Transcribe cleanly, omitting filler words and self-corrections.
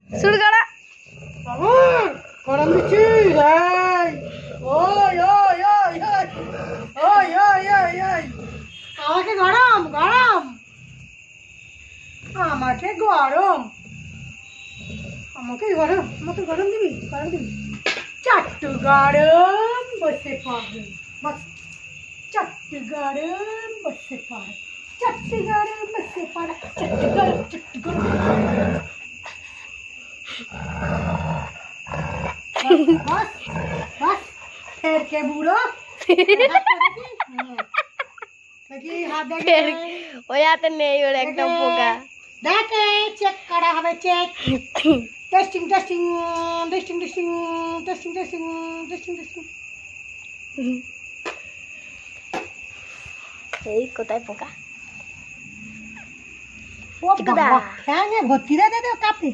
শুরু করো। বাবু গরম দিচ্ছি ভাই। ওই ওই ওই ওই ওই ওই ওই আমাকে গরম গরম আমাকে গরম আমাকে গরম আমাকে গরম দিবি চাট্টু গরম বসে পাবে বস চাট্টু গরম বসে পাবে চাট্টু গরম বসে পাবে চাট্টু গরম बस बस फेर के बूढ़ो देखिए हाथ देखे ওই হাতে নেই ওর একটা পোকা। देखे चेक करा हमें check testing testing testing testing testing testing testing testing এই কোথায় পোকা? ओ बाबा हैंगे भर्ती दे दे काफी